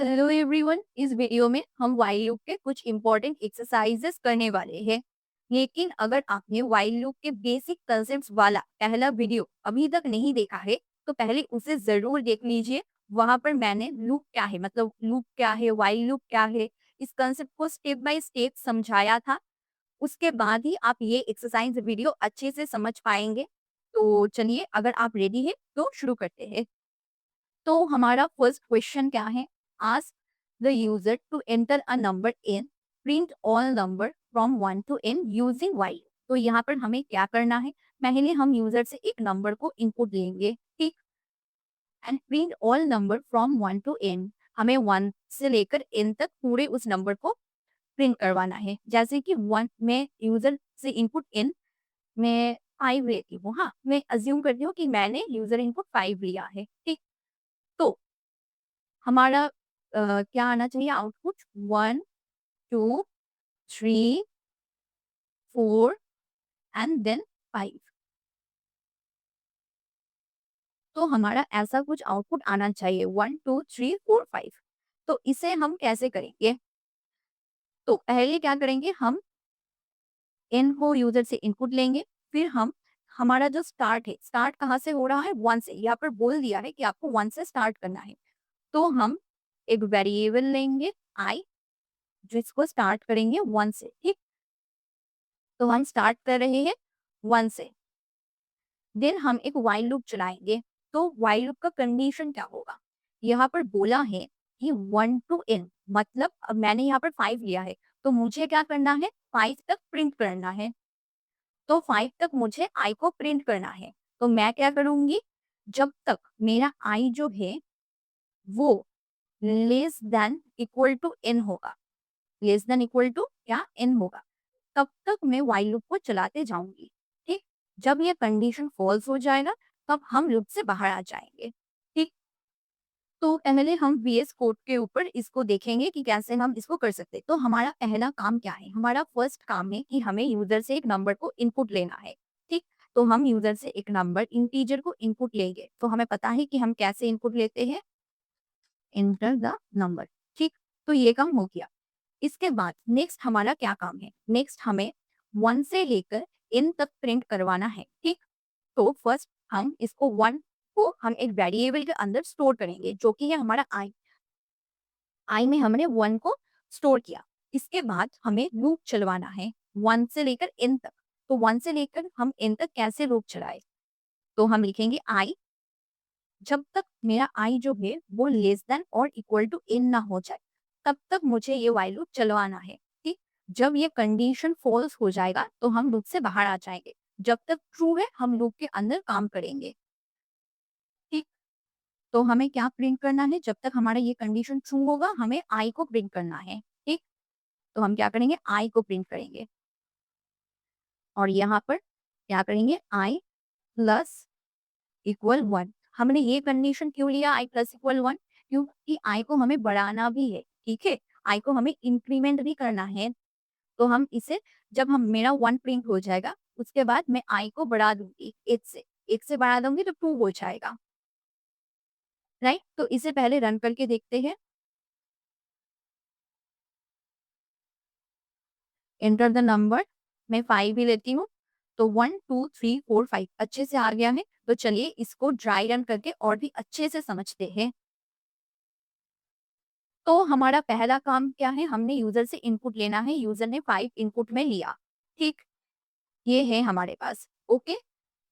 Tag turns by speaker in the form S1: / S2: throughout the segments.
S1: Hello everyone, इस video में हम व्हाइल लूप के कुछ इंपॉर्टेंट एक्सरसाइजेस करने वाले हैं। लेकिन अगर आपने व्हाइल लूप के बेसिक कंसेप्ट्स वाला पहला वीडियो अभी तक नहीं देखा है तो पहले उसे जरूर देख लीजिए। वहां पर मैंने लूप क्या है, मतलब लूप क्या है, व्हाइल लूप क्या है, इस कंसेप्ट को स्टेप बाय स्टेप समझाया था। उसके बाद ही आप ये एक्सरसाइज वीडियो अच्छे से समझ पाएंगे। तो चलिए, अगर आप रेडी है तो शुरू करते हैं। तो हमारा फर्स्ट क्वेश्चन क्या है? Ask the user to enter a number in, print all number from 1 to n using while. तो यहाँ पर हमें क्या करना है? पहले हम यूजर से एक नंबर को इनपुट लेंगे, ठीक, and print all number from 1 to n। हमें 1 से लेकर n तक पूरे उस नंबर को प्रिंट करवाना है। जैसे कि 1 में यूजर से इनपुट n मैं 5 लेती हूँ। हाँ, मैं अज्यूम करती हूँ कि मैंने यूजर इनपुट 5 लिया है, ठीक। तो हमारा क्या आना चाहिए आउटपुट? 1, 2, 3, 4 and then 5। तो हमारा ऐसा कुछ आउटपुट आना चाहिए, 1, 2, 3, 4, 5। तो इसे हम कैसे करेंगे? तो पहले क्या करेंगे, हम n को यूजर से इनपुट लेंगे। फिर हम हमारा जो स्टार्ट है, स्टार्ट कहाँ से हो रहा है? 1 से। यहाँ पर बोल दिया है कि आपको 1 से स्टार्ट करना है। तो हम एक वेरिएबल लेंगे i, जिसको स्टार्ट करेंगे 1 से, ठीक। तो हम स्टार्ट कर रहे हैं 1 से। देन हम एक व्हाइल लूप चलाएंगे। तो व्हाइल लूप का कंडीशन क्या होगा? यहाँ पर बोला है कि 1 टू n, मतलब अब मैंने यहाँ पर 5 लिया है, तो मुझे क्या करना है? 5 तक प्रिंट करना है। तो 5 तक मुझे i को प्रिंट करना है। तो मैं क्या करूंगी? जब तक मेरा i जो है वो less than equal to n होगा, लेस देन इक्वल टू क्या? n होगा, तब तक मैं व्हाइल लूप को चलाते जाऊंगी, ठीक। जब ये कंडीशन फॉल्स हो जाएगा तब हम लूप से बाहर आ जाएंगे, ठीक। तो पहले हम वीएस कोड के ऊपर इसको देखेंगे कि कैसे हम इसको कर सकते हैं। तो हमारा पहला काम क्या है? हमारा फर्स्ट काम है कि हमें यूजर से एक नंबर को इनपुट लेना है, ठीक। तो हम यूजर से एक नंबर इंटीजर को इनपुट लेंगे। तो हमें पता है कि हम कैसे इनपुट लेते हैं, एंटर द नंबर, ठीक। तो ये काम हो गया। इसके बाद नेक्स्ट हमारा क्या काम है? नेक्स्ट हमें 1 से लेकर n तक प्रिंट करवाना है, ठीक। तो फर्स्ट हम इसको 1 को हम एक वेरिएबल के अंदर स्टोर करेंगे, जो कि है हमारा i। i में हमने 1 को स्टोर किया। इसके बाद हमें लूप चलवाना है 1 से लेकर n तक। तो 1 से लेकर हम n तक कैसे लूप चलाए? तो हम लिखेंगे i, जब तक मेरा i जो है वो लेस देन और इक्वल टू n ना हो जाए, तब तक मुझे ये व्हाइल लूप चलवाना है, ठीक। जब ये कंडीशन फॉल्स हो जाएगा तो हम लूप से बाहर आ जाएंगे। जब तक ट्रू है हम लूप के अंदर काम करेंगे, ठीक। तो हमें क्या प्रिंट करना है? जब तक हमारा ये कंडीशन ट्रू होगा हमें i को प्रिंट करना है, ठीक। तो हम क्या करेंगे? i को प्रिंट करेंगे। और यहाँ पर क्या करेंगे? i plus equal 1। हमने ये कंडीशन क्यों लिया i प्लस इक्वल 1? क्योंकि i को हमें बढ़ाना भी है, ठीक है। i को हमें इंक्रीमेंट भी करना है। तो हम इसे, जब हम मेरा 1 प्रिंट हो जाएगा उसके बाद मैं i को बढ़ा दूंगी 8 से। 8 से बढ़ा दूंगी तो 2 हो जाएगा, राइट। तो इसे पहले रन करके देखते हैं। एंटर द नंबर, मैं 5 ही लेती हूँ। तो 1, 2, 3, 4, 5 अच्छे से आ गया है। तो चलिए इसको ड्राई रन करके और भी अच्छे से समझते हैं। तो हमारा पहला काम क्या है? हमने यूजर से इनपुट लेना है। यूजर ने 5 इनपुट में लिया, ठीक। ये है हमारे पास, ओके।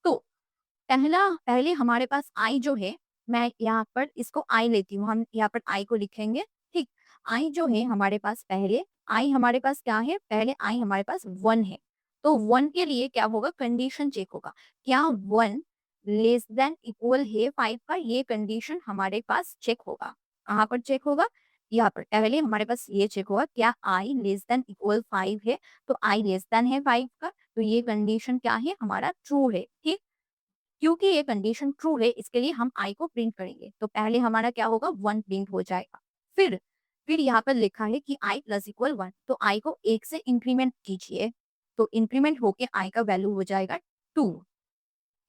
S1: तो पहले हमारे पास आई जो है, मैं यहाँ पर इसको आई लेती हूँ। हम यहाँ पर आई को लिखेंगे, ठीक। आई जो है हमारे पास, पहले आई हमारे पास क्या है? पहले आई हमारे पास 1 है। तो 1 के लिए क्या होगा? कंडीशन चेक होगा, क्या 1 लेस देन इक्वल है 5 का? ये कंडीशन हमारे पास चेक होगा। कहाँ पर चेक होगा? यहाँ पर पहले हमारे पास ये चेक होगा, क्या आई लेस देन इक्वल 5 है? तो आई लेस देन है 5 का, तो ये कंडीशन क्या है? हमारा ट्रू है, ठीक। क्योंकि ये कंडीशन ट्रू है इसके लिए हम i को प्रिंट करेंगे। तो पहले हमारा क्या होगा? 1 प्रिंट हो जाएगा। फिर यहाँ पर लिखा है कि i प्लस इक्वल 1, तो i को 1 से इंक्रीमेंट कीजिए। तो इंक्रीमेंट होके i का वैल्यू हो जाएगा 2,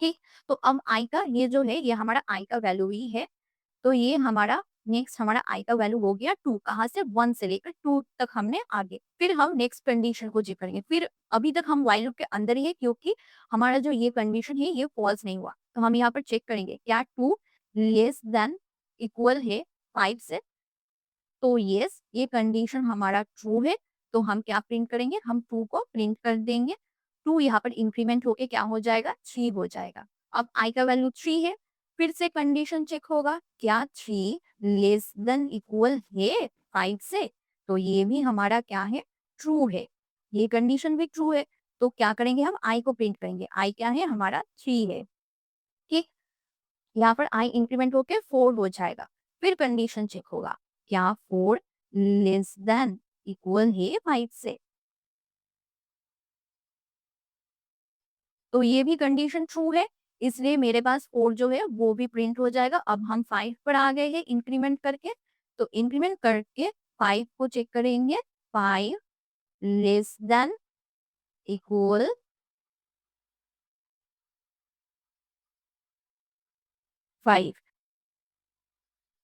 S1: ठीक। तो अब i का ये जो है ये हमारा i का वैल्यू ही है। तो ये हमारा नेक्स्ट हमारा आई का वैल्यू हो गया 2, कहाँ से 1 से लेकर 2 तक हमने आगे। फिर हम नेक्स्ट कंडीशन को चेक करेंगे। फिर अभी तक हम व्हाइल लूप के अंदर ही है क्योंकि हमारा जो ये कंडीशन है ये फॉल्स नहीं हुआ। तो हम यहाँ पर चेक करेंगे क्या 2 लेस देन इक्वल है 5 से। तो यस, ये कंडीशन हमारा ट्रू है। तो हम क्या प्रिंट करेंगे, हम 2 को प्रिंट कर देंगे। 2 यहाँ पर इंक्रीमेंट होके क्या हो जाएगा, 3 हो जाएगा। अब i का वैल्यू 3 है, फिर से कंडीशन चेक होगा, क्या 3 लेस देन इक्वल है 5 से? तो ये भी हमारा क्या है, ट्रू है। ये कंडीशन भी ट्रू है। तो क्या करेंगे, हम i को प्रिंट करेंगे। i क्या है, हमारा 3 है। ठीक, यहाँ पर i इंक्रीमेंट होके 4 हो जाएगा। फिर कंडीशन चेक होगा, क्या 4 लेस देन इक्वल है 5 से? तो ये भी कंडीशन ट्रू है, इसलिए मेरे पास 4 जो है वो भी प्रिंट हो जाएगा। अब हम 5 पर आ गए हैं इंक्रीमेंट करके, तो इंक्रीमेंट करके 5 को चेक करेंगे। 5 लेस देन इक्वल 5,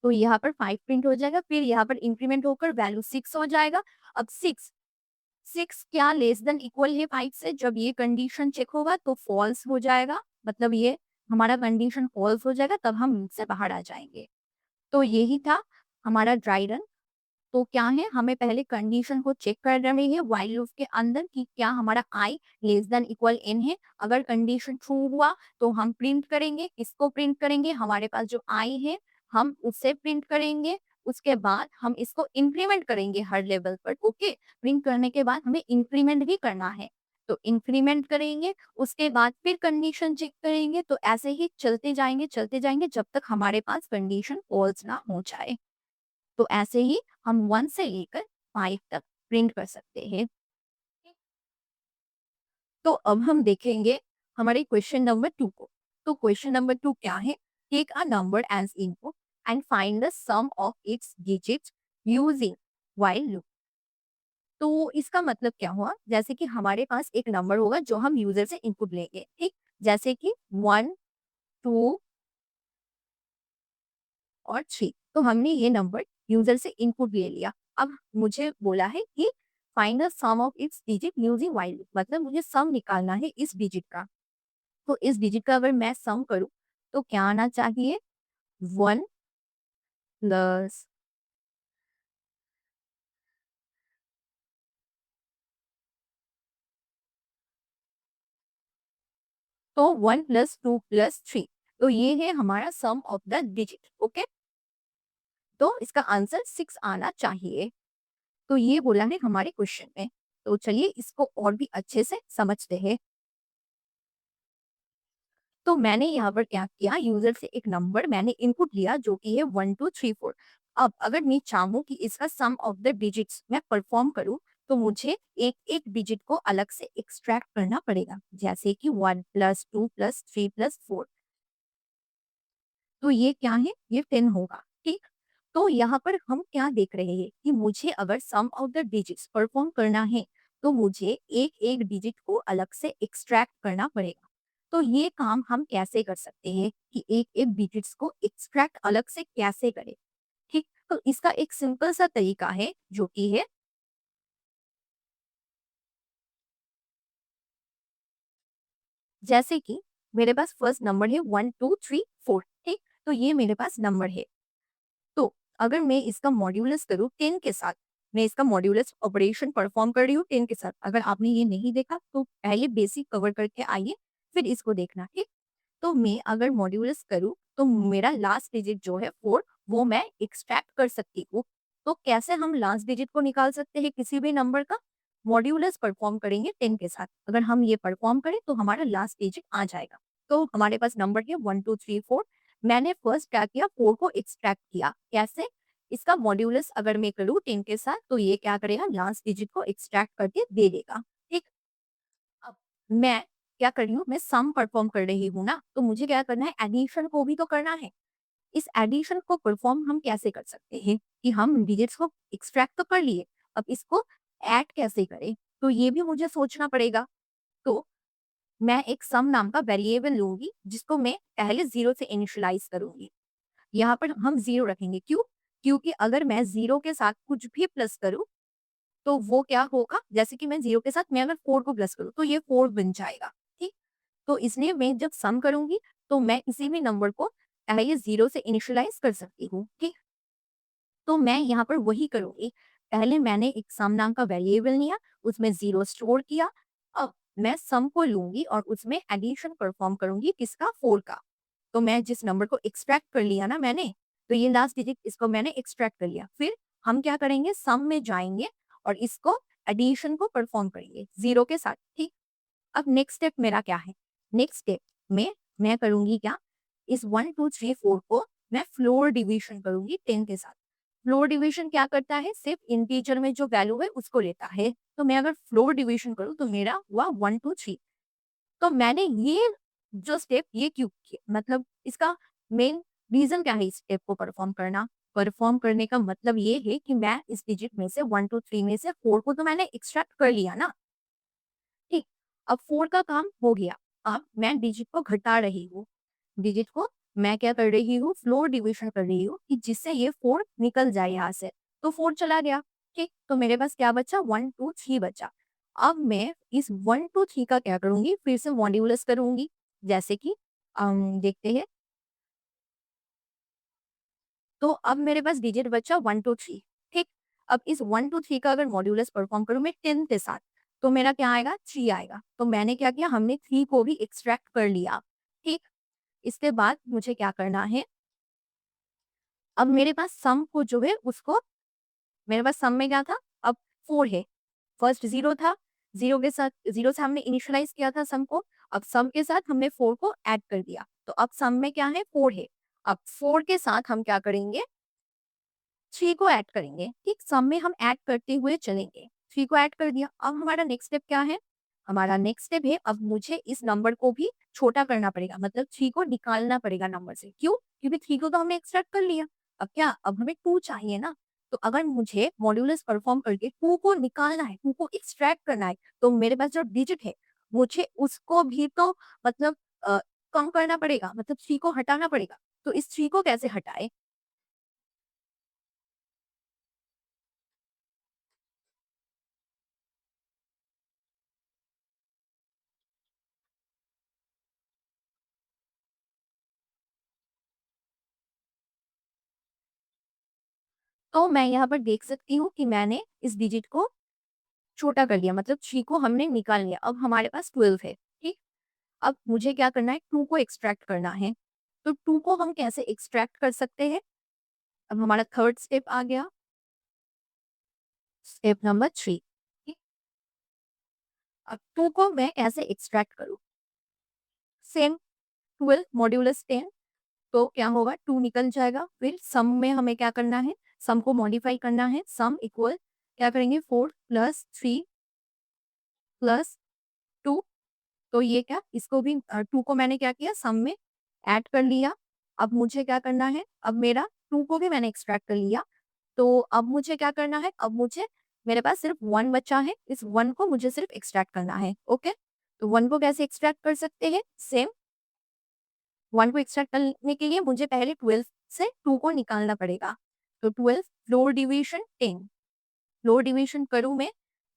S1: तो यहाँ पर 5 प्रिंट हो जाएगा। फिर यहाँ पर इंक्रीमेंट होकर वैल्यू 6 हो जाएगा। अब 6 क्या लेस देन इक्वल है 5 से? जब ये कंडीशन चेक होगा तो फॉल्स हो जाएगा, मतलब ये हमारा कंडीशन फॉल्स हो जाएगा, तब हम लूप से बाहर आ जाएंगे। तो यही था हमारा ड्राई रन। तो क्या है, हमें पहले कंडीशन को चेक कर रहे हैं व्हाइल लूप के अंदर कि क्या हमारा i less than equal n है। अगर कंडीशन ट्रू हुआ तो हम प्रिंट करेंगे। किसको प्रिंट करेंगे, हमारे पास जो i है हम उससे प्रिंट करेंगे। उसके बाद हम इसको इंक्रीमेंट करेंगे हर लेवल पर। ओके, प्रिंट करने के बाद हमें इंक्रीमेंट भी करना है, तो इंक्रीमेंट करेंगे। उसके बाद फिर कंडीशन चेक करेंगे। तो ऐसे ही चलते जाएंगे जब तक हमारे पास कंडीशन फॉल्स ना हो जाए। तो ऐसे ही हम 1 से लेकर 5 तक प्रिंट कर सकते हैं। तो अब हम देखेंगे हमारे क्वेश्चन नंबर 2 को। तो क्वेश्चन नंबर 2 क्या है, take a number as input and find the sum of its digits using while loop. तो इसका मतलब क्या हुआ, जैसे कि हमारे पास एक नंबर होगा जो हम यूजर से इनपुट लेंगे। ठीक, जैसे कि 1, 2 और 3। तो हमने ये नंबर यूजर से इनपुट ले लिया। अब मुझे बोला है कि find the sum of its digit using while loop, मतलब मुझे सम निकालना है इस डिजिट का। तो इस डिजिट का अगर मैं सम करूं तो क्या आना चाहिए, 1 प्लस तो 1 प्लस 2 प्लस 3। तो ये है हमारा सम ऑफ द डिजिट। ओके, तो इसका आंसर 6 आना चाहिए। तो ये बोला है हमारे क्वेश्चन में। तो चलिए इसको और भी अच्छे से समझते हैं। तो मैंने यहाँ पर क्या किया, यूजर से एक नंबर मैंने इनपुट लिया जो कि है 1 2 3 4। अब अगर मैं चाहूँ कि इसका सम ऑफ द डिजिट्स मैं परफॉर्म करूँ तो मुझे एक एक डिजिट को अलग से एक्सट्रैक्ट करना पड़ेगा, जैसे कि 1 प्लस 2 प्लस 3 प्लस 4। तो ये क्या है, ये 10 होगा। ठीक, तो यहाँ पर हम क्या देख रहे हैं कि मुझे अगर सम ऑफ द डिजिट्स परफॉर्म करना है तो मुझे एक एक डिजिट को अलग से एक्सट्रैक्ट करना पड़ेगा। तो ये काम हम कैसे कर सकते हैं कि एक एक डिजिट्स को एक्सट्रैक्ट अलग से कैसे करें। ठीक, तो इसका एक सिंपल सा तरीका है जो कि है, जैसे कि मेरे पास फर्स्ट नंबर है 1 2 3 4। ठीक, तो ये मेरे पास नंबर है। तो अगर मैं इसका मॉड्यूलस करूँ 10 के साथ, मैं इसका मॉड्यूलस ऑपरेशन परफॉर्म कर रही हूँ 10 के साथ। अगर आपने ये नहीं देखा तो पहले बेसिक कवर करके आइए, फिर इसको देखना। ठीक, तो मैं अगर मॉड्यूलस करूँ तो मेरा लास्ट डिजिट जो है 4 वो मैं एक्सट्रैक्ट कर सकती हूँ। तो कैसे हम लास्ट डिजिट को निकाल सकते हैं किसी भी नंबर का, मॉड्यूलस परफॉर्म करेंगे 10 के साथ। अगर हम ये परफॉर्म करें तो हमारा लास्ट डिजिट आ जाएगा। तो हमारे पास नंबर है 1 2 3 4। मैंने फर्स्ट क्या किया, 4 को एक्सट्रैक्ट किया। कैसे, इसका मॉड्यूलस अगर मैं करूँ 10 के साथ तो ये क्या करेगा, लास्ट डिजिट को एक्सट्रैक्ट करके दे देगा। ठीक, अब मैं क्या कर रही हूँ, मैं सम परफॉर्म कर रही हूँ ना, तो मुझे क्या करना है, एडिशन को भी तो करना है। इस एडिशन को परफॉर्म हम कैसे कर सकते हैं कि हम डिजिट्स को एक्सट्रैक्ट तो कर लिए, अब इसको ऐड कैसे करें, तो ये भी मुझे सोचना पड़ेगा। तो मैं एक सम नाम का वेरिएबल लूंगी जिसको मैं पहले 0 से इनिशियलाइज करूंगी। यहाँ पर हम 0 रखेंगे, क्यों? क्योंकि अगर मैं 0 के साथ कुछ भी प्लस करूँ, तो वो क्या होगा, जैसे कि मैं 0 के साथ मैं अगर 4 को प्लस करूँ, तो ये 4 बन जाएगा, ठीक? तो इसलिए मैं जब सम करूँगी, तो मैं किसी भी नंबर को पहले 0 से इनिशियलाइज़ कर सकती हूँ, ठीक? तो मैं यहाँ पर वही करूँगी। पहले मैंने एक सम नाम का वेरिएबल लिया, उसमें 0 स्टोर किया। अब मैं सम को लूँगी और उसमें एडिशन परफ़ॉर्म करूँगी किसका? 4 का। तो मैं जिस नंबर को एक्सट्रैक्ट कर लिया ना मैंने, तो ये लास्ट डिजिट इसको मैंने एक्सट्रैक्ट कर लिया। फिर हम क्या करेंगे? सम में जाएँगे और इसको एडिशन को परफ़ॉर्म करेंगे 0 के साथ, ठीक? अब नेक्स्ट स्टेप मेरा क्या है? नेक्स्ट स्टेप में मैं करूँगी क्या? इस 1, 2, 3, 4 को मैं फ्लोर डिवीज़न करूँगी 10 के साथ। फ्लोर डिवीज़न क्या करता है? सिर्फ़ इंटीजर में जो वैल्यू है उसको लेता है। तो मैं अगर फ्लोर डिवीज़न करूँ तो मेरा हुआ 1, 2, 3। तो मैंने ये जो स्टेप ये क्यों किया? मतलब इसका मेन रीज़न क्या है इस स्टेप को परफ़ॉर्म करना? परफ़ॉर्म करने का मतलब ये है कि मैं इस डिजिट में से 1, 2, 3 में से 4 को तो मैंने एक्सट्रैक्ट कर लिया ना। ठीक, अब 4 का काम हो गया। अब मैं डिजिट को घटा रही हूँ। डिजिट को मैं क्या कर रही हूँ, फ्लोर डिवीज़न कर रही हूँ कि जिससे ये 4 निकल जाए यहाँ से। तो 4 चला गया, ठीक? तो मेरे पास क्या बचा? 1, 2, 3 बचा। अब मैं इस 1, 2, 3 का क्या करूँगी, फिर से मॉड्यूलस करूँगी। जैसे कि देखते हैं, तो अब मेरे पास डिजिट बचा 1, 2, 3, ठीक? अब इस 1, 2, 3 का अगर मॉड्यूलस परफ़ॉर्म करूँ मैं 10 के साथ, तो मेरा क्या आएगा? 3 आएगा। तो मैंने क्या किया, हमने 3 को भी एक्सट्रैक्ट कर लिया, ठीक? इसके बाद मुझे क्या करना है, अब मेरे पास सम को जो है उसको, मेरे पास सम में क्या था? अब 4 है। फर्स्ट 0 था, 0 के साथ 0 से हमने इनिशियलाइज़ किया था सम को, अब सम के साथ हमने 4 को ऐड कर दिया। तो अब सम में क्या है? 4 है। अब 4 के साथ हम क्या करेंगे? 3 को ऐड करेंगे, ठीक? सम में हम ऐड करते हुए चलेंगे। 3 को ऐड कर दिया, अब हमारा नेक्स्ट स्टेप क्या है? हमारा नेक्स्ट स्टेप है, अब मुझे इस नंबर को भी छोटा करना पड़ेगा, मतलब 3 को निकालना पड़ेगा नंबर से। क्यों? क्योंकि 3 को तो हमने एक्सट्रैक्ट कर लिया। अब क्या? अब हमें 2 चाहिए ना। तो अगर मुझे मॉड्यूलस परफॉर्म करके 2 को निकालना है, 2 को एक्सट्रैक्ट करना है, तो मेरे पास जो डिजिट है, मुझे उसको भी तो मतलब कम करना पड़ेगा, मतलब 3 को हटाना पड़ेगा। तो इस 3 को कैसे हटाएँ? तो मैं यहाँ पर देख सकती हूँ कि मैंने इस डिजिट को छोटा कर लिया, मतलब 3 को हमने निकाल लिया। अब हमारे पास 12 है, ठीक? अब मुझे क्या करना है, 2 को एक्सट्रैक्ट करना है। तो 2 को हम कैसे एक्सट्रैक्ट कर सकते हैं? अब हमारा थर्ड स्टेप आ गया, स्टेप नंबर 3, ठीक? अब 2 को मैं कैसे एक्सट्रैक्ट करूँ? सेम 12 मॉड्यूलस 10, तो क्या होगा, 2 निकल जाएगा। फिर सम में हमें क्या करना है? सम को मॉडिफाई करना है। सम इक्वल क्या करेंगे, 4 प्लस 3 प्लस 2, तो ये क्या, इसको भी 2 को मैंने क्या किया, सम में ऐड कर लिया। अब मुझे क्या करना है, अब मेरा 2 को भी मैंने एक्सट्रैक्ट कर लिया। तो अब मुझे क्या करना है, अब मुझे, मेरे पास सिर्फ 1 बचा है, इस 1 को मुझे सिर्फ एक्सट्रैक्ट करना है, ओके? तो 1 को कैसे एक्सट्रैक्ट कर सकते हैं? सेम 1 को एक्सट्रैक्ट करने के लिए मुझे पहले 12 से 2 को निकालना पड़ेगा। तो 12 फ्लोर डिवीज़न 10, फ्लोर डिवीज़न करूँ मैं,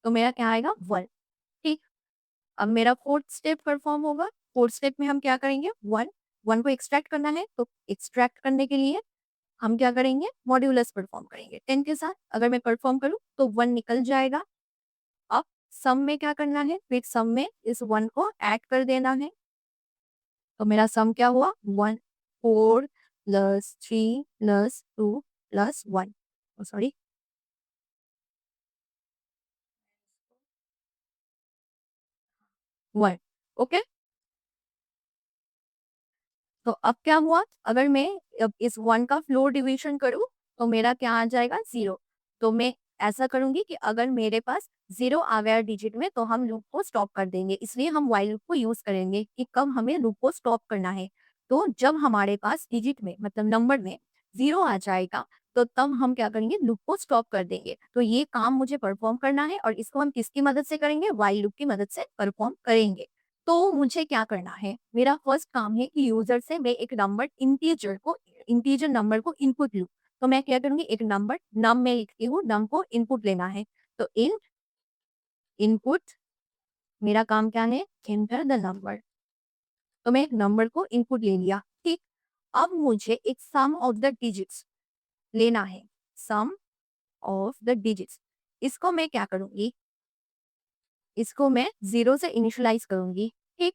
S1: तो मेरा क्या आएगा, 1, ठीक? अब मेरा फोर्थ स्टेप परफॉर्म होगा। फोर्थ स्टेप में हम क्या करेंगे, 1, 1 को एक्सट्रैक्ट करना है, तो एक्सट्रैक्ट करने के लिए हम क्या करेंगे, मॉड्यूलस परफॉर्म करेंगे 10 के साथ। अगर मैं परफॉर्म करूँ तो 1 निकल जाएगा। अब सम में क्या करना है, फिर सम में इस 1 को ऐड कर देना है। तो मेरा सम क्या हुआ, 1, 4 plus 3 plus 2 plus 1, sorry, 1, okay? तो अब क्या हुआ, अगर मैं अब इस 1 का फ्लोर डिवीज़न करूँ, तो मेरा क्या आ जाएगा, 0। तो मैं ऐसा करूँगी कि अगर मेरे पास 0 आ गया डिजिट में, तो हम लूप को स्टॉप कर देंगे। इसलिए हम व्हाइल लूप को यूज़ करेंगे कि कब हमें लूप को स्टॉप करना है। तो जब हमारे पास डिजिट में, मतलब नंबर में 0 आ जाएगा, तो तब हम क्या करेंगे, लूप को स्टॉप कर देंगे। तो ये काम मुझे परफ़ॉर्म करना है और इसको हम किसकी मदद से करेंगे, व्हाइल लूप की मदद से परफ़ॉर्म करेंगे। तो मुझे क्या करना है? मेरा फर्स्ट काम है कि यूज़र से मैं एक नंबर इंटीजर नंबर को इनपुट लूँ। तो मैं क्या करूँगी, एक नंबर नम में लिखती हूँ, नम को इनपुट लेना है। तो इन इनपुट, मेरा काम क्या है, एंटर द नंबर। तो मैं एक नंबर को इनपुट ले लिया, ठीक। अब मुझे एक सम ऑफ द डिजिट्स लेना है, सम ऑफ द डिजिट्स। इसको मैं क्या करूँगी, इसको मैं 0 से इनिशियलाइज़ करूँगी, ठीक।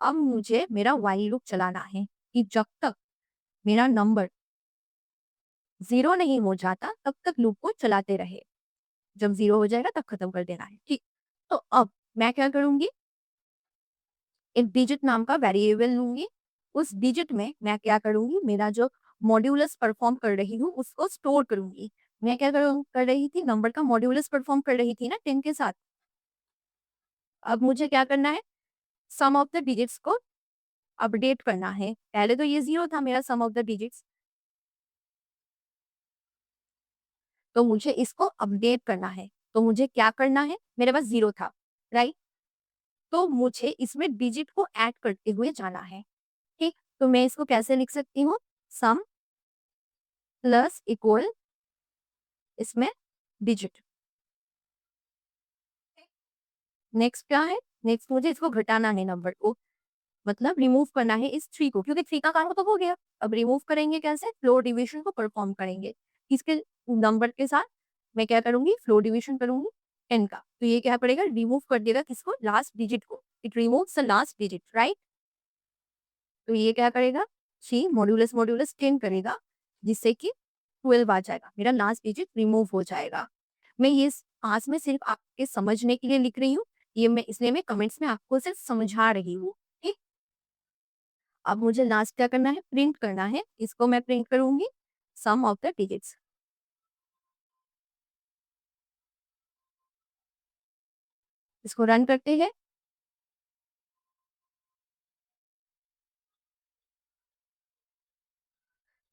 S1: अब मुझे मेरा व्हाइल लूप चलाना है कि जब तक मेरा नंबर 0 नहीं हो जाता तब तक लूप को चलाते रहे। जब 0 हो जाएगा तब खत्म कर देना है, ठीक। तो अब मैं क्या करूँगी, एक डिजिट नाम का वेरिएबल लूँगी। उस डिजिट में मैं क्या करूँगी, मेरा जो मॉड्यूलस परफ़ॉर्म कर रही हूँ उसको स्टोर करूँगी। मैं क्या कर रही थी, नंबर का मॉड्यूलस परफ़ॉर्म कर रही थी ना 10 के साथ। अब मुझे क्या करना है, सम ऑफ द डिजिट्स को अपडेट करना है। पहले तो ये 0 था मेरा सम ऑफ द डिजिट्स, तो मुझे इसको अपडेट करना है। तो मुझे क्या करना है, मेरे पास 0 था, राइट? तो मुझे इसमें डिजिट को ऐड करते हुए जाना है, ठीक? तो मैं इसको कैसे लिख सकती हूँ? सम प्लस इक्वल इसमें डिजिट। नेक्स्ट क्या है? नेक्स्ट मुझे इसको घटाना है नंबर को, मतलब रिमूव करना है इस 3 को, क्योंकि 3 का काम तो हो गया। अब रिमूव करेंगे कैसे? फ्लोर डिवीजन को परफॉर्म करेंगे। किसके नंबर के साथ? मैं क्या करूँगी? फ्लोर डिवीजन करूँगी 10 का। तो ये क्या पड़ेगा? रिमूव कर देगा किसको? लास्ट डिजिट को। It removes the last digit, right? तो ये क्या करेगा? सी मॉड्यूलस मॉड्यूलस 10 करेगा, जिससे कि 12 आ जाएगा। मेरा लास्ट डिजिट रिमूव हो जाएगा। मैं ये पास में सिर्फ आपके समझने के लिए लिख रही हूँ। ये मैं इसलिए मैं कमेंट्स में आपको सिर्फ समझा रही हूँ, ठीक? अब मुझे लास्ट क्या करना है? प्रिंट करना है। इसको मैं प्रिंट करूँगी, सम ऑफ द डिजिट्स। इसको रन करते हैं।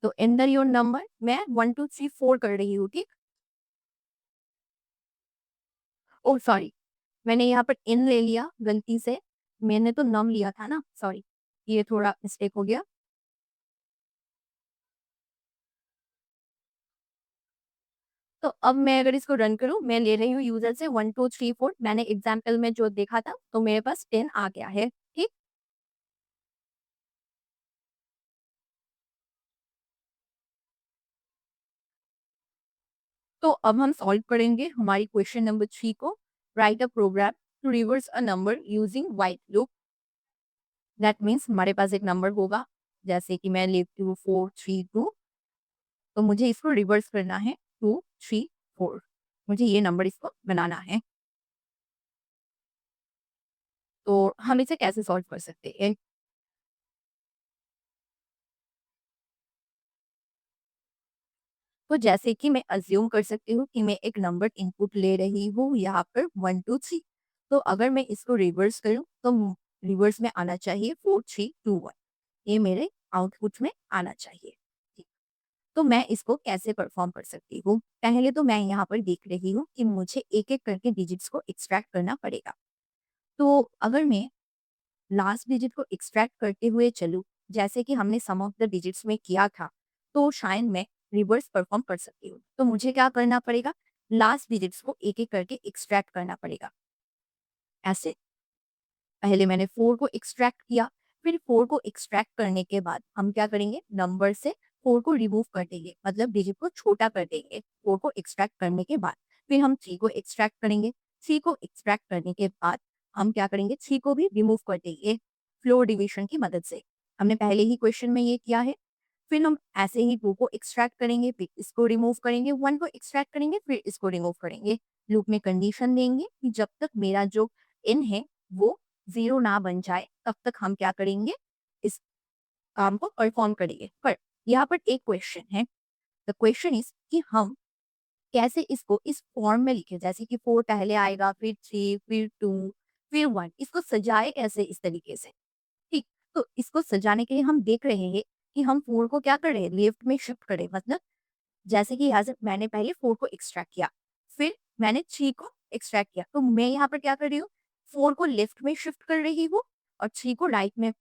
S1: तो एंटर योर नंबर, मैं 1 2 3 4 कर रही हूँ, ठीक? ओह सॉरी, मैंने यहाँ पर इन ले लिया गलती से। मैंने तो नम लिया था ना, सॉरी। ये थोड़ा मिस्टेक हो गया। तो अब मैं अगर इसको रन करूँ, मैं ले रही हूँ यूज़र से 1 2 3 4, मैंने एग्ज़ाम्पल में जो देखा था, तो मेरे पास 10 आ गया है, ठीक? तो अब हम सॉल्व करेंगे हमारी क्वेश्चन नंबर 3 को। Write a program to reverse a number using while loop. That means हमारे पास एक नंबर होगा, जैसे कि मैं लेती हूँ 4 3 2, तो मुझे इसको रिवर्स करना है 2 3 4। मुझे ये नंबर इसको बनाना है। तो हम इसे कैसे सॉल्व कर सकते हैं? तो जैसे कि मैं अज़्यूम कर सकती हूँ कि मैं एक नंबर इनपुट ले रही हूँ यहाँ पर 1 2 3। तो अगर मैं इसको रिवर्स करूँ तो रिवर्स में आना चाहिए 4 3 2 1। ये मेरे आउटपुट में आना चाहिए। ठीक। तो मैं इसको कैसे परफॉर्म कर सकती हूँ? पहले तो मैं यहाँ पर देख रही हूँ कि मुझे एक-एक करके डिजिट्स को एक्सट्रैक्ट करना पड़ेगा। तो अगर मैं लास्ट डिजिट को एक्सट्रैक्ट करते हुए चलूँ, जैसे कि हमने सम ऑफ द डिजिट्स में किया था, तो शायद मैं रिवर्स परफॉर्म कर सकती हूँ। तो मुझे क्या करना पड़ेगा? लास्ट डिजिट्स को एक-एक करके एक्सट्रैक्ट करना पड़ेगा। ऐसे पहले मैंने 4 को एक्सट्रैक्ट किया, फिर 4 को एक्सट्रैक्ट करने के बाद हम क्या करेंगे? नंबर से 4 को रिमूव कर देंगे, मतलब डिजिट को छोटा कर देंगे 4 को एक्सट्रैक्ट करने के बाद। फिर हम 3 को एक्सट्रैक्ट करेंगे, 3 को एक्सट्रैक्ट करने के बाद हम क्या करेंगे? 3 को भी रिमूव कर देंगे फ्लोर डिवीजन की मदद से। हमने पहले ही क्वेश्चन में ये किया है। फिर हम ऐसे ही 2 को एक्सट्रैक्ट करेंगे, फिर इसको रिमूव करेंगे, 1 को एक्सट्रैक्ट करेंगे, फिर इसको रिमूव करेंगे। लूप में कंडीशन देंगे कि जब तक मेरा जो n है वो 0 ना बन जाए, तब तक हम क्या करेंगे? इस काम को परफॉर्म करेंगे। पर यहाँ पर एक क्वेश्चन है। द क्वेश्चन इज़ कि हम कैसे इसको इस फॉर्म में लिखें? जैसे कि 4 पहले आएगा, फिर 3, फिर 2, फिर 1। इसको सजाए कैसे इस तरीके से? ठीक, तो इसको सजाने के लिए हम देख रहे हैं कि हम 4 को क्या कर रहे हैं? लेफ्ट में शिफ्ट करें। मतलब जैसे कि यहाँ से मैंने पहले 4 को एक्सट्रैक्ट किया, फिर मैंने 3 को एक्सट्रैक्ट किया। तो मैं यहाँ पर क्या कर रही हूँ? 4 को लेफ्ट में शिफ्ट कर रही हूँ और 3 को राइट में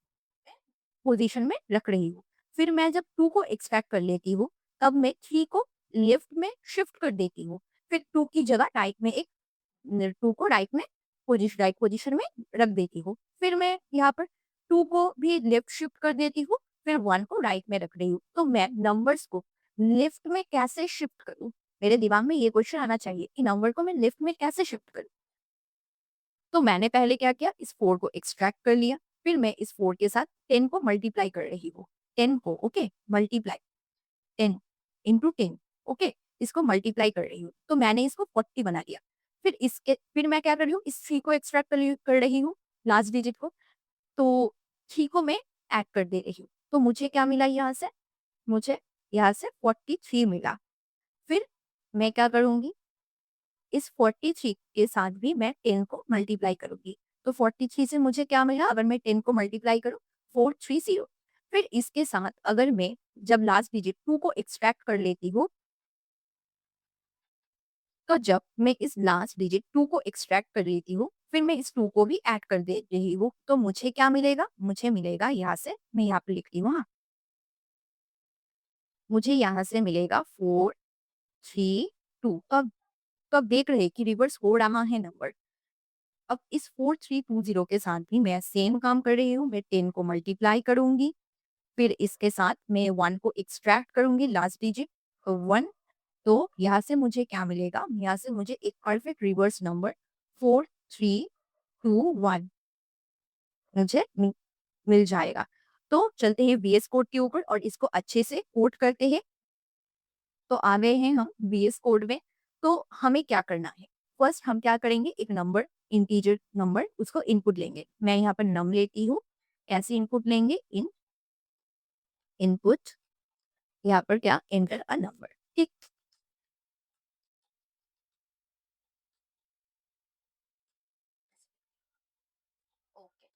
S1: पोज़ीशन में रख रही हूँ। फिर मैं जब 2 को एक्सट्रैक्ट कर लेती हूँ, तब मैं 3 को लेफ्ट में शिफ्ट कर देती हूँ। फिर 2 की जगह राइट में एक 2 को राइट पोज़ीशन में रख देती हूँ। फिर मैं यहाँ पर 2 को भी लेफ्ट शिफ्ट कर देती हूँ, फिर 1 को राइट में रख रही हूँ। तो मैं नंबर्स को लेफ्ट में कैसे शिफ्ट करूँ? मेरे दिमाग में ये क्वेश्चन आना चाहिए कि नंबर को मैं लेफ्ट में कैसे शिफ्ट करूँ? तो मैंने पहले क्या किया, इस 4 को एक्सट्रैक्ट कर लिया, फिर मैं इस 4 के साथ 10 को मल्टीप्लाई कर रही हूँ। 10 को ओके मल्टीप्लाई 10 इंटू 10 ओके, इसको मल्टीप्लाई कर रही हूँ। तो मैंने इसको 40 बना लिया। फिर मैं क्या कर रही हूँ, इस 3 को एक्सट्रैक्ट कर रही हूँ, लास्ट डिजिट को। तो 3 को मैं ऐड कर दे रही हूँ। तो मुझे क्या मिला यहाँ से? मुझे यहाँ से 43 मिला। फिर मैं क्या करूँगी, इस 43 के साथ भी मैं 10 को मल्टीप्लाई करूँगी। तो 43 से मुझे क्या मिला, अगर मैं 10 को मल्टीप्लाई करूँ 430। फिर इसके साथ अगर मैं जब लास्ट डिजिट 2 को एक्सट्रैक्ट कर लेती हूँ, तो जब मैं इस लास्ट डिजिट 2 को एक्सट्रैक्ट कर लेती हूँ, फिर मैं इस 2 को भी ऐड कर दे रही हूँ, तो मुझे क्या मिलेगा? मुझे मिलेगा यहाँ से, मैं यहाँ पे लिखती हूँ हाँ, मुझे यहाँ से मिलेगा 4, 3, 2। तो अब देख रहे हैं कि रिवर्स हो रहा है नंबर। अब इस 4320 के साथ भी मैं सेम काम कर रही हूँ, मैं 10 को मल्टीप्लाई करूँगी, फिर इसके साथ मैं 1 को एक्सट्रैक्ट करूँगी लास्ट डिजिट 1। तो यहाँ से मुझे क्या मिलेगा? यहाँ से मुझे एक परफेक्ट रिवर्स नंबर 4321 मुझे मिल जाएगा। तो चलते हैं वीएस कोड के ऊपर और इसको अच्छे से कोड करते हैं। तो आ गए हैं हम वीएस कोड में। तो हमें क्या करना है? फर्स्ट हम क्या करेंगे, एक नंबर, इंटीजर नंबर, उसको इनपुट लेंगे। मैं यहाँ पर नम लेती हूँ। कैसे इनपुट लेंगे? इनपुट, यहाँ पर क्या, एंटर अ नंबर। ठीक। ओके।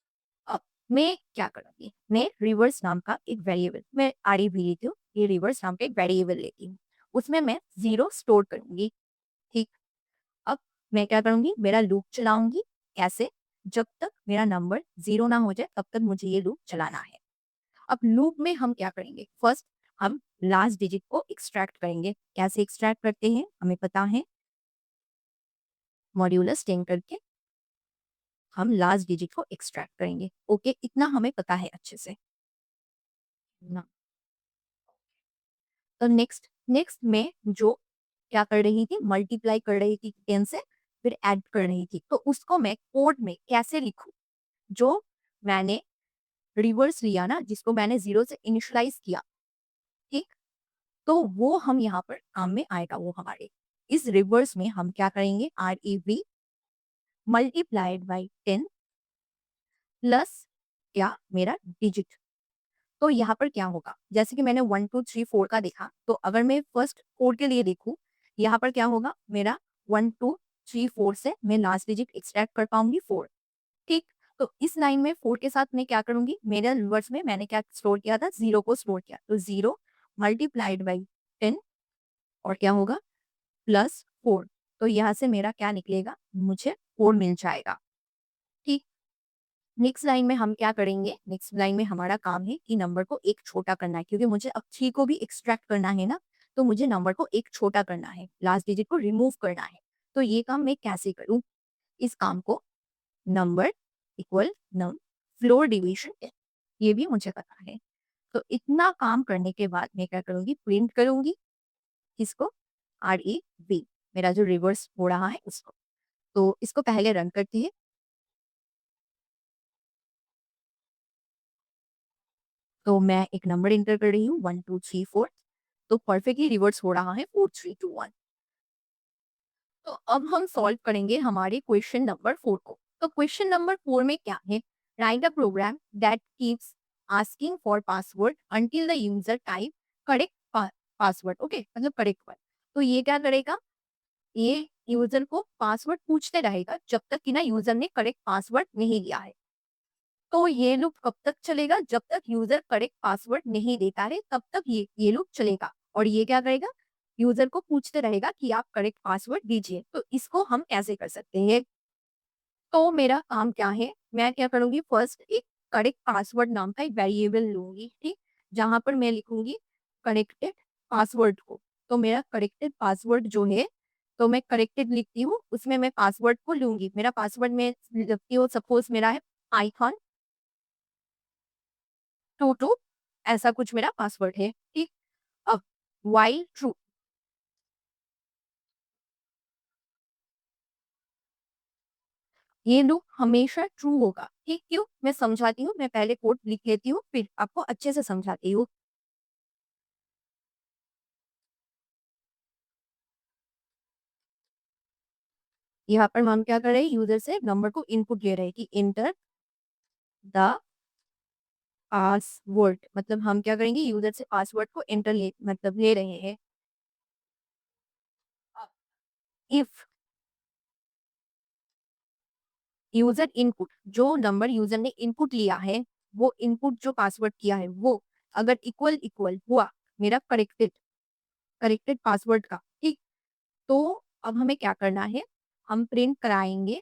S1: अब मैं क्या करूँगी, मैं रिवर्स नाम का एक वेरिएबल, मैं आरई भी लेती हूँ, ये रिवर्स नाम का एक वेरिएबल लेती हूँ। उसमें मैं 0 स्टोर करूँगी। ठीक। अब मैं क्या करूँगी, मेरा लूप चलाऊँगी। कैसे? जब तक मेरा नंबर 0 ना हो जाए तब तक मुझे ये लूप चलाना है। अब लूप में हम क्या करेंगे? फर्स्ट हम लास्ट डिजिट को एक्सट्रैक्ट करेंगे। कैसे एक्सट्रैक्ट करते हैं? हमें पता है, मॉड्यूलस 10 करके हम लास्ट डिजिट को एक्सट्रैक्ट करेंगे। ओके, इतना हमें पता है अच्छे से ना। तो नेक्स्ट नेक्स्ट में जो क्या कर रही थी, मल्टीप्लाई कर रही थी 10 से, फिर ऐड कर रही थी। तो उसको मैं कोड में कैसे लिखूं? जो मैंने रिवर्स लिया ना, जिसको मैंने 0 से इनिशियलाइज किया, ठीक? तो वो हम यहाँ पर काम में आएगा वो हमारे। इस रिवर्स में हम क्या करेंगे, REV मल्टीप्लाइड बाई 10 प्लस क्या, मेरा डिजिट। तो यहाँ पर क्या होगा, जैसे कि मैंने 1 2 3 4 का देखा, तो अगर मैं फर्स्ट 4 के लिए देखूँ, यहाँ पर क्या होगा, मेरा 1 2 3 4 से मैं लास्ट डिजिट एक्सट्रैक्ट कर पाऊंगी 4। ठीक। तो इस लाइन में 4 के साथ मैं क्या करूंगी, मेरे रिवर्स में मैंने क्या स्टोर किया था, 0 को स्टोर किया। तो 0 मल्टीप्लाइड बाई 10 और क्या होगा, प्लस 4। तो यहाँ से मेरा क्या निकलेगा, मुझे 4 मिल जाएगा। ठीक। नेक्स्ट लाइन में हम क्या करेंगे, नेक्स्ट लाइन में हमारा काम है कि नंबर को एक छोटा करना है, क्योंकि मुझे अब 3 को भी एक्सट्रैक्ट करना है ना, तो मुझे नंबर को एक छोटा करना है, लास्ट डिजिट को रिमूव करना है। तो ये काम मैं कैसे करूं? इस काम को नंबर इक्वल नम फ्लोर डिवीजन है, ये भी मुझे पता है। तो इतना काम करने के बाद मैं क्या करूंगी, प्रिंट करूंगी इसको, REV, मेरा जो रिवर्स हो रहा है उसको। तो इसको पहले रन करती है। तो मैं एक नंबर एंटर कर रही हूँ 1 2 3 4। तो परफेक्टली रिवर्स हो रहा है 4 3 2 1। तो अब हम सॉल्व करेंगे हमारे क्वेश्चन नंबर 4 को। तो क्वेश्चन नंबर 4 में क्या है, write a program that keeps asking for password until the user type correct password. Okay, मतलब करेक्ट वर्ड। तो ये क्या करेगा, ये यूजर को पासवर्ड पूछते रहेगा जब तक कि ना यूजर ने करेक्ट पासवर्ड नहीं दिया है। तो ये लूप कब तक चलेगा, जब तक यूजर करेक्ट पासवर्ड नहीं देता है तब तक ये लूप चलेगा। और ये क्या करेगा, यूजर को पूछते रहेगा कि आप करेक्ट पासवर्ड दीजिए। तो इसको हम कैसे कर सकते हैं? तो मेरा काम क्या है, मैं क्या करूंगी, फर्स्ट एक करेक्ट पासवर्ड नाम का एक वेरिएबल लूंगी। ठीक। जहां पर मैं लिखूंगी करेक्टेड पासवर्ड को। तो मेरा करेक्टेड पासवर्ड जो है, तो मैं करेक्टेड लिखती हूँ, उसमें मैं पासवर्ड को लूँगी। मेरा पासवर्ड मैं लिखती हूँ, सपोज़ मेरा है पाइथन 22, ऐसा कुछ मेरा पासवर्ड है, ठीक? अब व्हाइल ट्रू, ये लूप हमेशा ट्रू होगा, ठीक? क्यों? मैं समझाती हूँ, मैं पहले कोड लिख लेती हूँ, फिर आपको अच्छे से समझाती हूँ। यहाँ पर हम क्या कर रहे हैं, यूज़र से नंबर को इनपुट ले रहे हैं कि एंटर द पासवर्ड, मतलब हम क्या करेंगे, यूज़र से पासवर्ड को एंटर ले रहे हैं। अब इफ यूज़र इनपुट, जो नंबर यूज़र ने इनपुट लिया है, वो इनपुट जो पासवर्ड किया है, वो अगर इक्वल इक्वल हुआ मेरा करेक्टेड करेक्टेड पासवर्ड का, ठीक? तो अब हमें क्या करना है, हम प्रिंट कराएँगे,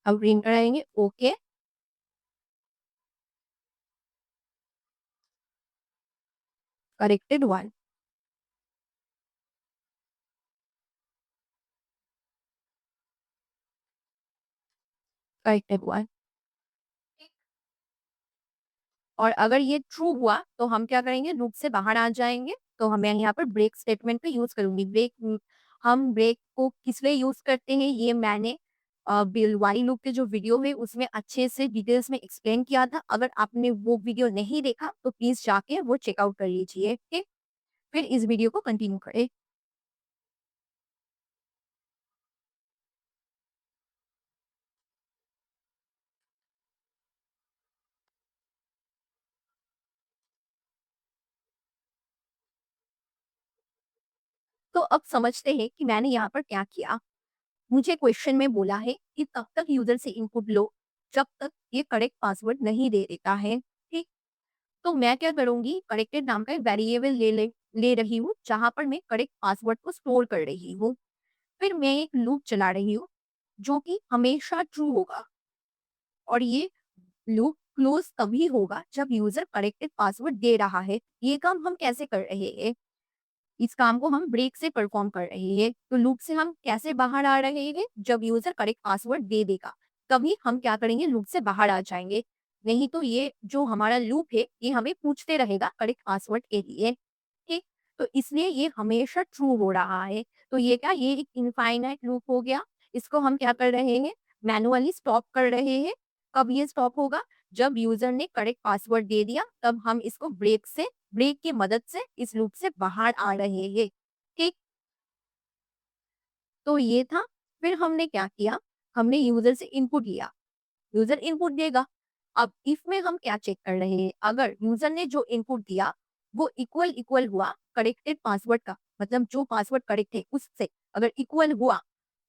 S1: हम प्रिंट कराएँगे okay, corrected one, corrected one. और अगर ये ट्रू हुआ तो हम क्या करेंगे, लूप से बाहर आ जाएँगे। तो मैं यहाँ पर ब्रेक स्टेटमेंट का यूज़ करूँगी। हम ब्रेक को किस लिए यूज़ करते हैं, ये मैंने बिल व्हाइल लूप के जो वीडियो है उसमें अच्छे से डिटेल्स में एक्सप्लेन किया था। अगर आपने वो वीडियो नहीं देखा तो प्लीज़ जाके वो चेकआउट कर लीजिए, ठीक? फिर इस वीडियो को कंटिन्यू करें। तो अब समझते हैं कि मैंने यहाँ पर क्या किया। मुझे क्वेश्चन में बोला है कि तब तक यूज़र से इनपुट लो, जब तक ये करेक्ट पासवर्ड नहीं दे देता है, ठीक? तो मैं क्या करूँगी, करेक्टेड नाम का एक वेरिएबल ले रही हूँ, जहाँ पर मैं करेक्ट पासवर्ड को स्टोर कर रही हूँ। फिर मैं एक लूप चला रही हूँ, जो कि हमेशा ट्रू होगा, और ये लूप क्लोज़ तभी होगा जब यूज़र करेक्टेड पासवर्ड दे रहा है। ये काम हम कैसे कर रहे हैं? इस काम को हम ब्रेक से परफॉर्म कर रहे हैं। तो लूप से हम कैसे बाहर आ रहे हैं? जब यूज़र करेक्ट पासवर्ड दे देगा, तभी हम क्या करेंगे, लूप से बाहर आ जाएँगे। नहीं तो ये जो हमारा लूप है, ये हमें पूछते रहेगा करेक्ट पासवर्ड के लिए, ठीक? तो इसलिए ये हमेशा ट्रू हो रहा है। तो ये क्या, ये एक इनफाइनाइट लूप हो गया। इसको हम क्या कर रहे हैं, मैनुअली स्टॉप कर रहे हैं। कब ये स्टॉप होगा? जब यूज़र ने करेक्ट पासवर्ड दे दिया, तब हम इसको ब्रेक की मदद से इस लूप से बाहर आ रहे हैं, ठीक? तो ये था। फिर हमने क्या किया, हमने यूज़र से इनपुट लिया, यूज़र इनपुट देगा। अब इफ में हम क्या चेक कर रहे हैं, अगर यूज़र ने जो इनपुट दिया, वो इक्वल इक्वल हुआ करेक्टेड पासवर्ड का, मतलब जो पासवर्ड करेक्ट है उससे अगर इक्वल हुआ,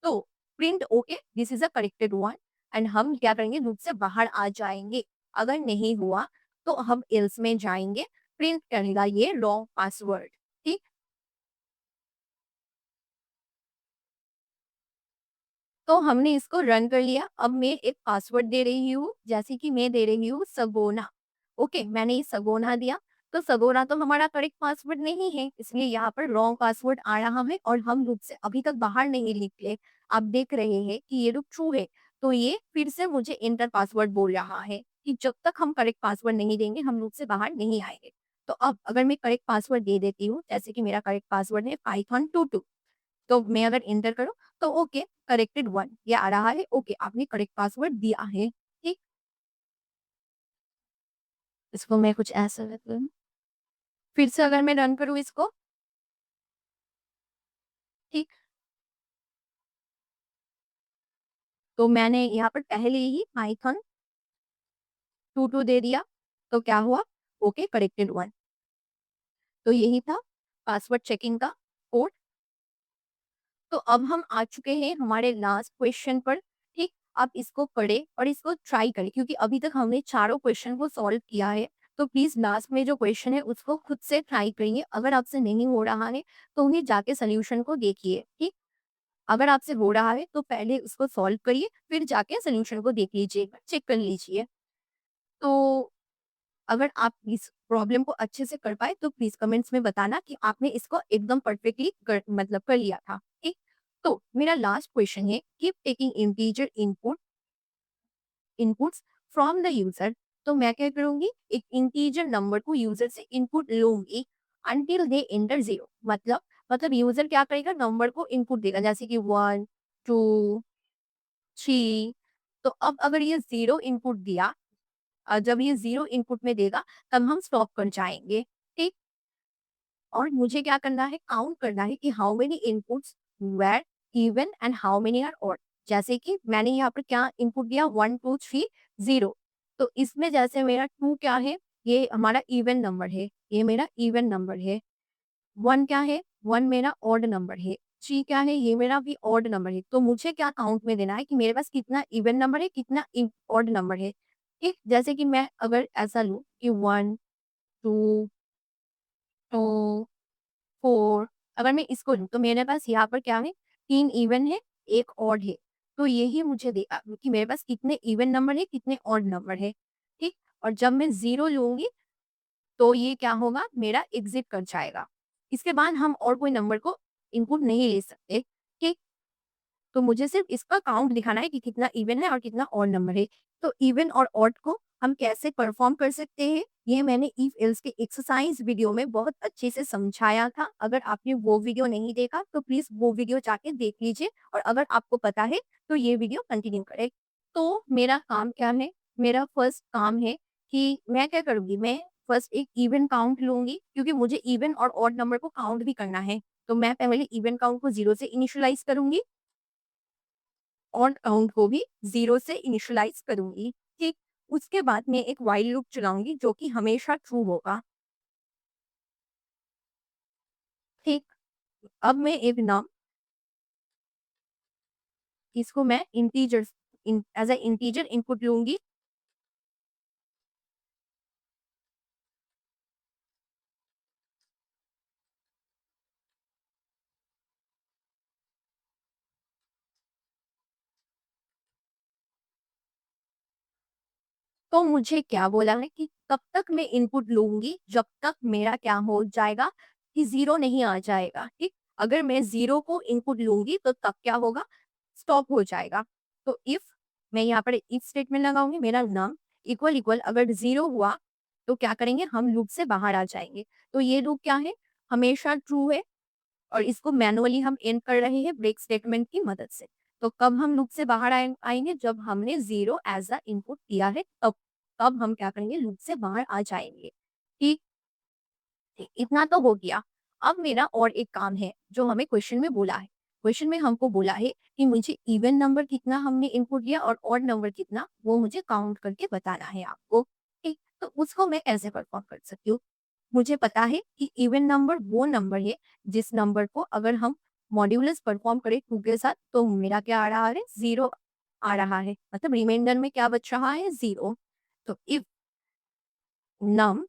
S1: तो print okay this is a corrected one, and हम क्या करेंगे, लूप से बाहर आ जाएँगे। अगर नहीं हुआ, तो हम एल्स में जाएँगे, प्रिंट करेगा ये रॉन्ग पासवर्ड, ठीक? तो हमने इसको रन कर लिया। अब मैं एक पासवर्ड दे रही हूँ, जैसे कि मैं दे रही हूँ सगोना। ओके, मैंने ये सगोना दिया, तो सगोना तो हमारा करेक्ट पासवर्ड नहीं है, इसलिए यहाँ पर रॉन्ग पासवर्ड आ रहा है और हम लूप से अभी तक बाहर नहीं निकले। आप देख रहे हैं कि ये लूप ट्रू है, तो ये फिर से मुझे एंटर पासवर्ड बोल रहा है कि जब तक हम करेक्ट पासवर्ड नहीं देंगे, हम लूप से बाहर नहीं आएँगे। तो अब अगर मैं करेक्ट पासवर्ड दे देती हूँ, जैसे कि मेरा करेक्ट पासवर्ड है पाइथॉन22, तो मैं अगर एंटर करूँ, तो ओके करेक्टेड वन ये आ रहा है, ओके आपने करेक्ट पासवर्ड दिया है, ठीक? इसको मैं कुछ ऐसा करती हूँ। फिर से अगर मैं रन करूँ इसको, ठीक? तो मैंने यहाँ पर पहले ही पाइथन 22 दे दिया, तो क्या हुआ? Okay corrected one. तो यही था पासवर्ड चेकिंग का कोड। तो अब हम आ चुके हैं हमारे लास्ट क्वेश्चन पर, ठीक? आप इसको पढ़ें और इसको ट्राई करें, क्योंकि अभी तक हमने चारों क्वेश्चन को सॉल्व किया है। तो प्लीज़ लास्ट में जो क्वेश्चन है उसको खुद से ट्राई करिए। अगर आपसे नहीं हो रहा है, तो उन्हें जाके सॉल्यूशन को देखिए, ठीक? अगर आपसे हो रहा है तो पहले उसको सॉल्व करिए, फिर जाके सॉल्यूशन को देख लीजिएगा, चेक कर लीजिए। तो अगर आप इस प्रॉब्लम को अच्छे से कर पाए तो प्लीज़ कमेंट्स में बताना कि आपने इसको एकदम परफेक्टली कर मतलब कर लिया था, ठीक? तो मेरा लास्ट क्वेश्चन है, keep taking integer inputs from the user. तो मैं क्या करूंगी, एक इंटीजर नंबर को यूजर से इनपुट लूंगी अंटिल दे एंटर जीरो। मतलब यूजर क्या करेगा, नंबर को इनपुट देगा, जैसे कि 1 2 3। तो अब अगर ये जीरो इनपुट दिया, जब ये जीरो इनपुट में देगा तब हम स्टॉप कर जाएंगे, ठीक? और मुझे क्या करना है, काउंट करना है कि how many inputs were even and how many are odd. जैसे कि मैंने यहाँ पर क्या इनपुट दिया, 1 2 3 0। तो इसमें जैसे मेरा 2 क्या है, ये हमारा इवन नंबर है, ये मेरा इवन नंबर है। 1 क्या है, 1 मेरा ऑड नंबर है। 3 क्या है, ये मेरा भी ऑड नंबर है। तो मुझे क्या काउंट में देना है कि मेरे पास कितना इवन नंबर है, कितना ऑड नंबर है, ठीक? जैसे कि मैं अगर ऐसा लूँ कि 1 2 2 4, अगर मैं इसको लूँ तो मेरे पास यहाँ पर क्या है, 3 इवन है, 1 ऑड है। तो यही मुझे देगा कि मेरे पास कितने इवन नंबर है, कितने ऑड नंबर है, ठीक? और जब मैं 0 लूँगी तो ये क्या होगा, मेरा एग्ज़िट कर जाएगा। इसके बाद हम और कोई नंबर को इनपुट नहीं ले सकते, ठीक? तो मुझे सिर्फ इसका काउंट दिखाना है कि कितना इवन है और कितना ऑड नंबर है। तो इवन और ऑड को हम कैसे परफॉर्म कर सकते हैं, ये मैंने इफ एल्स के एक्सरसाइज वीडियो में बहुत अच्छे से समझाया था। अगर आपने वो वीडियो नहीं देखा तो प्लीज वो वीडियो जाके देख लीजिए, और अगर आपको पता है तो ये वीडियो कंटिन्यू करें। तो मेरा काम क्या है, मेरा फर्स्ट काम है कि मैं क्या करूंगी, मैं फर्स्ट एक इवन काउंट लूंगी, क्योंकि मुझे इवन और ऑड नंबर को काउंट भी करना है। तो मैं पहले इवन काउंट को 0 से इनिशियलाइज करूंगी, ऑड काउंट को भी 0 से इनिशियलाइज़ करूँगी, ठीक? उसके बाद मैं एक व्हाइल लूप चलाऊँगी जो कि हमेशा ट्रू होगा, ठीक? अब मैं एक नाम, इसको मैं integers in as a integer input लूँगी। तो मुझे क्या बोला है कि तब तक मैं इनपुट लूँगी जब तक मेरा क्या हो जाएगा, कि 0 नहीं आ जाएगा, ठीक? अगर मैं 0 को इनपुट लूँगी तो तब क्या होगा, स्टॉप हो जाएगा। तो इफ मैं यहाँ पर इफ स्टेटमेंट लगाऊँगी, मेरा नम इक्वल अगर 0 हुआ तो क्या करेंगे, हम लूप से बाहर आ जाएँगे। तो ये लूप क्या है, हमेशा ट्रू है, और इसको मैनुअली हम एंड कर रहे हैं ब्रेक स्टेटमेंट की मदद से। तो कब हम लूप से बाहर आएँगे, जब हमने 0 एज़ अ इनपुट दिया है तब। तब हम क्या करेंगे, लूप से बाहर आ जाएँगे। ठीक, ठीक, इतना तो हो गया। अब मेरा और एक काम है जो हमें क्वेश्चन में बोला है। क्वेश्चन में हमको बोला है कि मुझे इवन नंबर कितना हमने इनपुट दिया और ऑड नंबर कितना, वो मुझे काउंट करके बताना है आपको। ठीक, तो उसको मैं ऐसे परफॉर्म कर सकती हूँ। मुझे पता है कि इवन नंबर वो नंबर है जिस नंबर को अगर हम मॉड्यूलस परफॉर्म करें 2 के साथ तो मेरा क्या आ रहा है, 0 आ रहा है। मतलब रिमाइंडर में क्या बच रहा है, 0। तो इफ नम,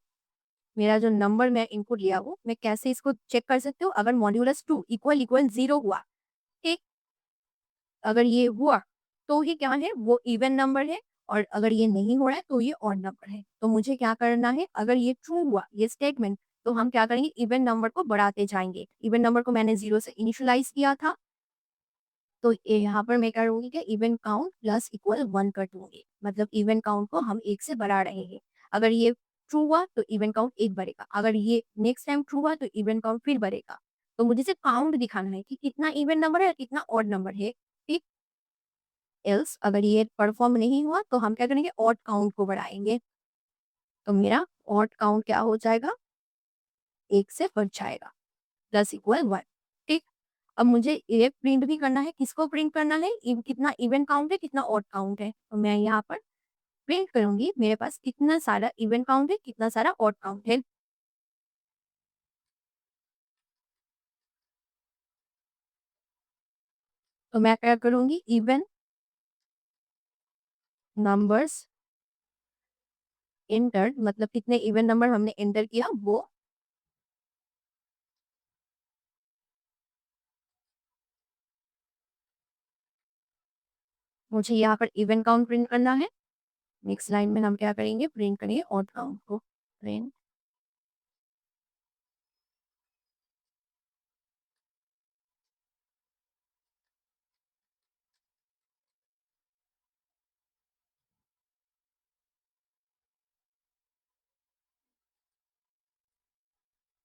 S1: मेरा जो नंबर मैं इनपुट लिया वो मैं कैसे इसको चेक कर सकती हूँ, अगर मॉड्यूलस 2 इक्वल 0 हुआ, ठीक? अगर ये हुआ तो ही क्या है, वो इवन नंबर है, और अगर ये नहीं हो रहा है तो ये ऑड नंबर है। तो मुझे क्या करना है, अगर ये ट्रू हुआ ये स्टेटमेंट, तो हम क्या करेंगे, इवन नंबर को बढ़ाते जाएँगे। इवन नंबर को मैंने 0 से इनिशियलाइज़ किया था, तो ये यहाँ पर मैं करूँगी कि इवन काउंट प्लस इक्वल 1 कर दूँगी। मतलब इवन काउंट को हम 1 से बढ़ा रहे हैं। अगर ये ट्रू हुआ तो इवन काउंट 1 बढ़ेगा। अगर ये नेक्स्ट टाइम ट्रू हुआ तो इवन काउंट फिर बढ़ेगा। तो मुझे सिर्फ काउंट दिखाना है कि कितना इवन नंबर है और कितना ऑड नंबर है, ठीक? एल्स अगर ये परफॉर्म नहीं हुआ तो हम क्या करेंगे, ऑड काउंट को बढ़ाएँगे। तो मेरा ऑड काउंट क्या हो जाएगा, 1 से बढ़ जाएगा, प्लस इक्वल 1, ठीक? अब मुझे ये प्रिंट भी करना है, किसको प्रिंट करना है? कितना इवन काउंट है, कितना ऑड काउंट है। तो मैं यहाँ पर प्रिंट करूँगी मेरे पास कितना सारा इवन काउंट है, कितना सारा ऑड काउंट है। तो मैं क्या करूँगी, इवन नंबर्स एंटर्ड, मतलब कितने इवन नंबर हमने एंटर किया वो। मुझे यहाँ पर इवन काउंट प्रिंट करना है। नेक्स्ट लाइन में हम क्या करेंगे, प्रिंट करेंगे ऑड काउंट को, प्रिंट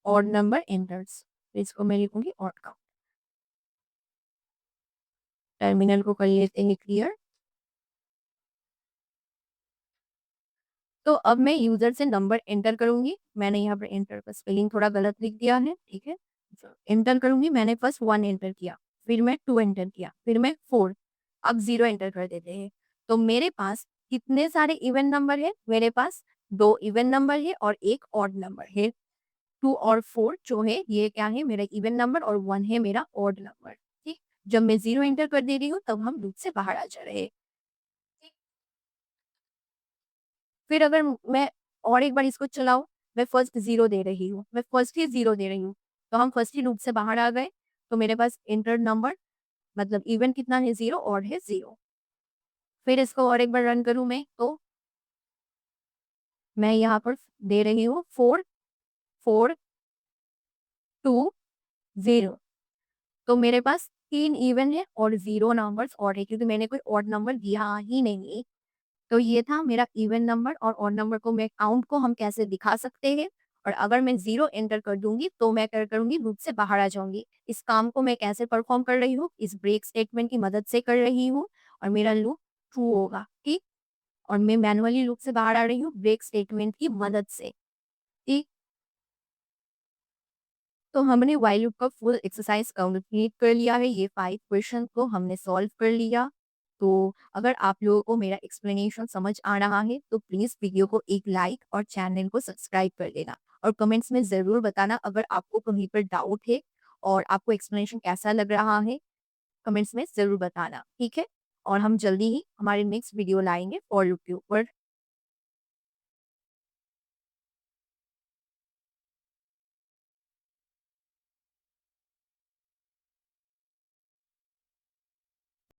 S1: ऑड नंबर एंटर्स। तो इसको मैं लिखूंगी ऑड काउंट। टर्मिनल को कर लेते हैं क्लियर। तो अब मैं यूजर से नंबर एंटर करूंगी। मैंने यहाँ पर एंटर का स्पेलिंग थोड़ा गलत लिख दिया है, ठीक है। एंटर करूंगी, मैंने फर्स्ट 1 एंटर किया, फिर मैं 2 एंटर किया, फिर मैं 4, अब 0 एंटर कर देते हैं। तो मेरे पास कितने सारे इवन नंबर है, मेरे पास 2 इवन नंबर है और 1 ऑड नंबर है। 2 और 4 जो है ये क्या है, मेरा इवन नंबर, और 1 है मेरा ऑड नंबर। ठीक, जब मैं 0 एंटर कर दे रही हूँ तब हम लूप से बाहर आ जा रहे हैं। फिर अगर मैं और एक बार इसको चलाऊँ, मैं फर्स्ट 0 दे रही हूँ, मैं फर्स्ट ही 0 दे रही हूँ, तो हम फर्स्ट ही लूप से बाहर आ गए। तो मेरे पास एंटर्ड नंबर मतलब इवन कितना है, 0, ऑड है 0। फिर इसको और एक बार रन करूँ मैं, तो मैं यहाँ पर दे रही हूँ 4, 4, 2, 0। तो मेरे पास 3 इवन है और 0 नंबर्स ऑड है, क्योंकि मैंने कोई ऑड नंबर दिया ही नहीं। तो ये था मेरा इवन नंबर और ऑड नंबर को मैं काउंट को हम कैसे दिखा सकते हैं। और अगर मैं 0 एंटर कर दूंगी तो मैं क्या करूंगी, लूप से बाहर आ जाऊंगी। इस काम को मैं कैसे परफॉर्म कर रही हूँ, इस ब्रेक स्टेटमेंट की मदद से कर रही हूँ, और मेरा लूप ट्रू होगा। ठीक, और मैं मैनुअली लूप से बाहर आ रही हूँ ब्रेक स्टेटमेंट की मदद से। ठीक, तो हमने व्हाइल लूप का फुल एक्सरसाइज कंप्लीट कर लिया है। ये 5 क्वेश्चन को हमने सॉल्व कर लिया। तो अगर आप लोगों को मेरा एक्सप्लेनेशन समझ आ रहा है तो प्लीज़ वीडियो को एक लाइक और चैनल को सब्सक्राइब कर देना, और कमेंट्स में ज़रूर बताना अगर आपको कहीं पर डाउट है और आपको एक्सप्लेनेशन कैसा लग रहा है। कमेंट्स में ज़रूर बताना, ठीक है। और हम जल्दी ही हमारे नेक्स्ट वीडियो लाएंगे फॉर लूप के ऊपर।